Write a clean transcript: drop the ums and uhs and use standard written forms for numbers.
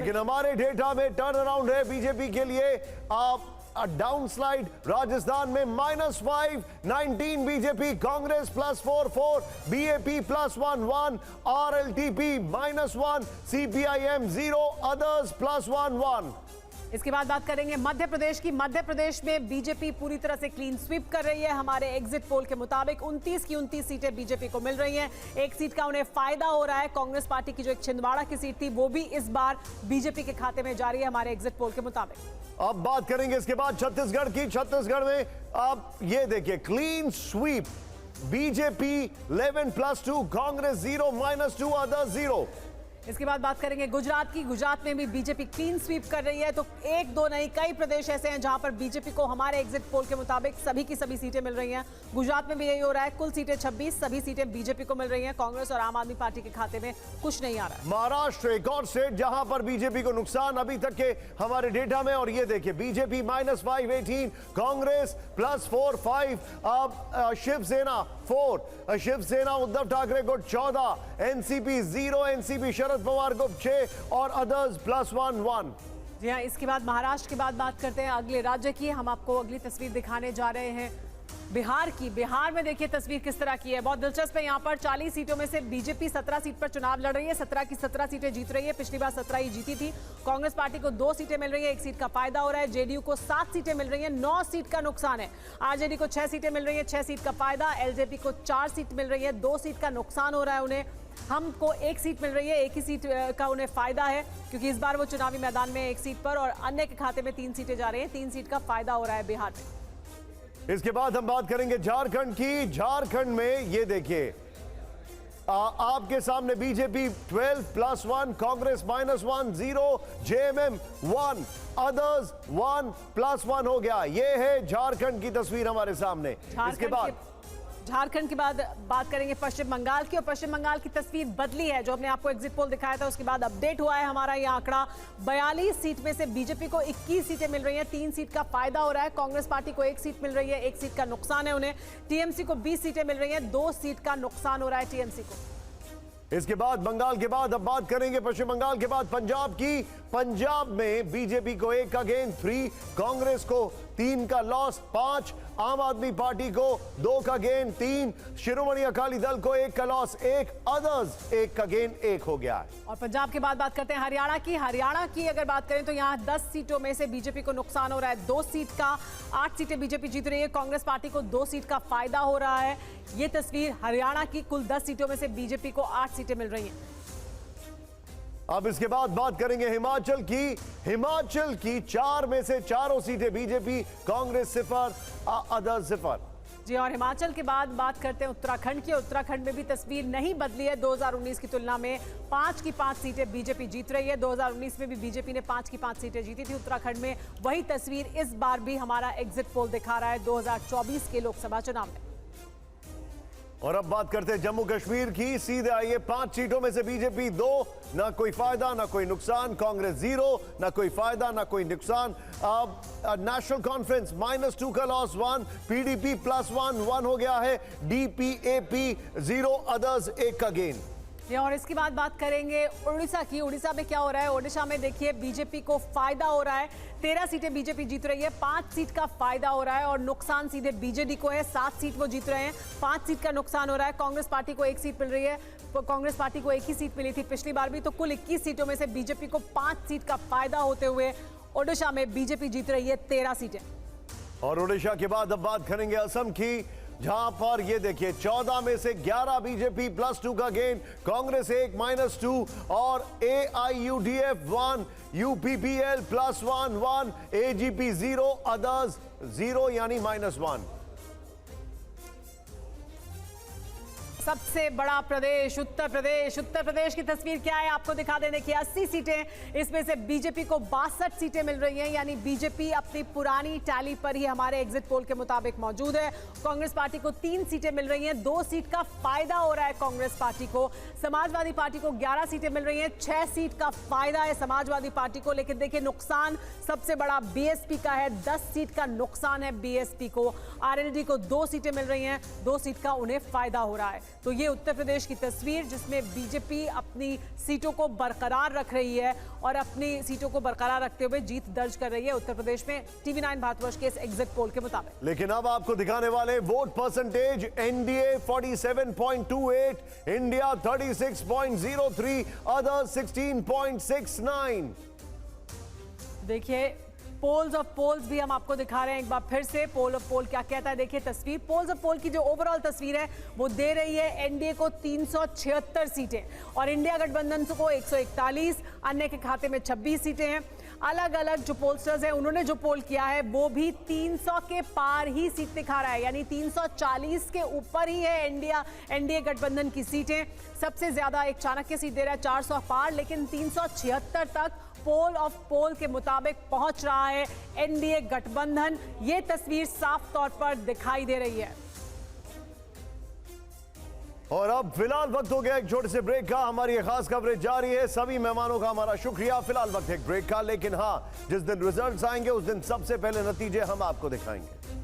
लेकिन हमारे डेटा में टर्न अराउंड है बीजेपी के लिए। आप डाउन स्लाइड राजस्थान में -5, 19 BJP, Congress +4, BAP +1, आरएलटीपी -1, CPIM 0, others +1। इसके बाद बात करेंगे मध्य प्रदेश की। मध्य प्रदेश में बीजेपी पूरी तरह से क्लीन स्वीप कर रही है। हमारे एग्जिट पोल के मुताबिक 29 की 29 सीटें बीजेपी को मिल रही हैं। एक सीट का उन्हें फायदा हो रहा है। कांग्रेस पार्टी की जो एक छिंदवाड़ा की सीट थी वो भी इस बार बीजेपी के खाते में जा रही है हमारे एग्जिट पोल के मुताबिक। अब बात करेंगे इसके बाद छत्तीसगढ़ की। छत्तीसगढ़ में आप ये देखिए clean sweep, BJP 11 +2, Congress 0, -2, others 0। इसके बाद बात करेंगे गुजरात की। गुजरात में भी बीजेपी क्लीन स्वीप कर रही है। तो एक दो नहीं कई प्रदेश ऐसे हैं जहां पर बीजेपी को हमारे एग्जिट पोल के मुताबिक सभी की सभी सीटें मिल रही हैं। गुजरात में भी यही हो रहा है। कुल सीटें 26, सभी सीटें बीजेपी को मिल रही हैं। कांग्रेस और आम आदमी पार्टी के खाते में कुछ नहीं आ रहा है। महाराष्ट्र एक और स्टेट जहां पर बीजेपी को नुकसान अभी तक के हमारे डेटा में, और ये देखिए बीजेपी -5, 18, कांग्रेस +4, 5, अब शिवसेना 4, शिवसेना उद्धव ठाकरे को 14, एनसीपी 0, एनसीपी शरद पवार को 6 और अदर्स +1। जी हाँ, इसके बाद महाराष्ट्र की बात करते हैं अगले राज्य की। हम आपको अगली तस्वीर दिखाने जा रहे हैं बिहार की। बिहार में देखिए तस्वीर किस तरह की है, बहुत दिलचस्प है। यहाँ पर 40 सीटों में से बीजेपी 17 सीट पर चुनाव लड़ रही है। 17 की 17 सीटें जीत रही है। पिछली बार 17 ही जीती थी। कांग्रेस पार्टी को 2 सीटें मिल रही है, 1 सीट का फायदा हो रहा है। जेडीयू को 7 सीटें मिल रही है, 9 सीट का नुकसान है। आरजेडी को 6 सीटें मिल रही है, 6 सीट का फायदा। एलजेपी को 4 सीट मिल रही है, 2 सीट का नुकसान हो रहा है उन्हें। हमको 1 सीट मिल रही है, 1 ही सीट का उन्हें फायदा है क्योंकि इस बार वो चुनावी मैदान में 1 सीट पर, और अन्य के खाते में 3 सीटें जा रही हैं। 3 सीट का फायदा हो रहा है बिहार में। इसके बाद हम बात करेंगे झारखंड की। झारखंड में ये देखिए आपके सामने बीजेपी 12 +1, कांग्रेस -1, 0, जेएमएम 1, अदर्स 1 +1 हो गया। ये है झारखंड की तस्वीर हमारे सामने। इसके बाद झारखंड के बाद बात करेंगे पश्चिम बंगाल की। और पश्चिम बंगाल की तस्वीर बदली है। जो हमने आपको एग्जिट पोल दिखाया था उसके बाद अपडेट हुआ है हमारा ये आंकड़ा। 42 सीट में से बीजेपी को 21 सीटें मिल रही हैं, 3 सीट का फायदा हो रहा है। कांग्रेस पार्टी को 1 सीट मिल रही है, 1 सीट का नुकसान है उन्हें। टीएमसी को 20 सीटें मिल रही हैं, 2 सीट का नुकसान हो रहा है टीएमसी को। इसके बाद बंगाल के बाद अब बात करेंगे पश्चिम बंगाल के बाद पंजाब की। पंजाब में बीजेपी को 1 का गेन, 3, कांग्रेस को 3 का लॉस, 5, आम आदमी पार्टी को 2 का गेन, 3, शिरोमणि अकाली दल को 1 का लॉस, 1, अदर्स 1 का गेन, 1 हो गया है। और पंजाब के बाद बात करते हैं हरियाणा की। हरियाणा की अगर बात करें तो यहाँ 10 सीटों में से बीजेपी को नुकसान हो रहा है, 2 सीट का। 8 सीटें बीजेपी जीत रही है, कांग्रेस पार्टी को 2 सीट का फायदा हो रहा है। ये तस्वीर हरियाणा की। कुल 10 सीटों में से बीजेपी को 8 सीटें मिल रही हैं। अब इसके बाद बात करेंगे हिमाचल की। हिमाचल की 4 में से 4 सीटें बीजेपी, कांग्रेस 0, अदर्स 0। जी, और हिमाचल के बाद बात करते हैं उत्तराखंड की। उत्तराखंड में भी तस्वीर नहीं बदली है। 2019 की तुलना में 5 की 5 सीटें बीजेपी जीत रही है। 2019 में भी बीजेपी ने 5 की 5 सीटें जीती थी उत्तराखंड में। वही तस्वीर इस बार भी हमारा एग्जिट पोल दिखा रहा है 2024 के लोकसभा चुनाव में। और अब बात करते हैं जम्मू कश्मीर की। सीधे आइए 5 सीटों में से बीजेपी 2, ना कोई फायदा ना कोई नुकसान। कांग्रेस 0, ना कोई फायदा ना कोई नुकसान। अब नेशनल कॉन्फ्रेंस -2 का लॉस, 1, पीडीपी +1 हो गया है। डीपीएपी 0, अदर्स 1 का गेन। और इसके बाद बात करेंगे उड़ीसा की। उड़ीसा में क्या हो रहा है? उड़ीसा में देखिए बीजेपी को फायदा हो रहा है। 13 सीटें बीजेपी जीत रही है, 5 सीट का फायदा हो रहा है और नुकसान सीधे बीजेडी को है। 7 सीट वो जीत रहे हैं, 5 सीट का नुकसान हो रहा है। कांग्रेस पार्टी को 1 सीट मिल रही है। कांग्रेस पार्टी को 1 ही सीट मिली थी पिछली बार भी। तो कुल 21 सीटों में से बीजेपी को 5 सीट का फायदा होते हुए ओडिशा में बीजेपी जीत रही है 13 सीटें। और ओडिशा के बाद अब बात करेंगे असम की, जहां पर ये देखिए 14 में से 11 बीजेपी +2 का गेन, कांग्रेस 1 -2 और AIUDF 1, UPPL +1, AGP 0, अदर्स 0 यानी -1। सबसे बड़ा प्रदेश उत्तर प्रदेश। उत्तर प्रदेश की तस्वीर क्या है आपको दिखा देने की। 80 सीटें, इसमें से बीजेपी को 62 सीटें मिल रही हैं, यानी बीजेपी अपनी पुरानी टैली पर ही हमारे एग्जिट पोल के मुताबिक मौजूद है। कांग्रेस पार्टी को 3 सीटें मिल रही हैं, 2 सीट का फायदा हो रहा है कांग्रेस पार्टी को। समाजवादी पार्टी को 11 सीटें मिल रही हैं, 6 सीट का फायदा है समाजवादी पार्टी को। लेकिन देखिए नुकसान सबसे बड़ा बीएसपी का है, 10 सीट का नुकसान है बीएसपी को। आरएलडी को 2 सीटें मिल रही हैं, 2 सीट का उन्हें फायदा हो रहा है। तो ये उत्तर प्रदेश की तस्वीर जिसमें बीजेपी अपनी सीटों को बरकरार रख रही है और अपनी सीटों को बरकरार रखते हुए जीत दर्ज कर रही है उत्तर प्रदेश में TV9 भारतवर्ष के इस एग्जिट पोल के मुताबिक। लेकिन अब आपको दिखाने वाले vote percentage, NDA 47.28, India 36.03, other 16.69। देखिए पोल्स ऑफ पोल्स भी हम आपको दिखा रहे हैं एक बार फिर से। पोल ऑफ पोल क्या कहता है, देखिए तस्वीर। पोल्स ऑफ पोल की जो ओवरऑल तस्वीर है वो दे रही है एनडीए को 376 सीटें और इंडिया गठबंधन को 141, अन्य के खाते में 26 सीटें हैं। अलग अलग जो पोलस्टर्स हैं उन्होंने जो पोल किया है वो भी 300 के पार ही सीट दिखा रहा है, यानी 340 के ऊपर ही है एनडीए गठबंधन की सीटें। सबसे ज्यादा एक चाणक्य सीट दे रहा है 400 पार, लेकिन 376 तक पोल ऑफ पोल के मुताबिक पहुंच रहा है एनडीए गठबंधन। ये तस्वीर साफ तौर पर दिखाई दे रही है। और अब फिलहाल वक्त हो गया एक छोटे से ब्रेक का। हमारी ये खास कवरेज जारी है। सभी मेहमानों का हमारा शुक्रिया। फिलहाल वक्त एक ब्रेक का, लेकिन हाँ, जिस दिन रिजल्ट्स आएंगे उस दिन सबसे पहले नतीजे हम आपको दिखाएंगे।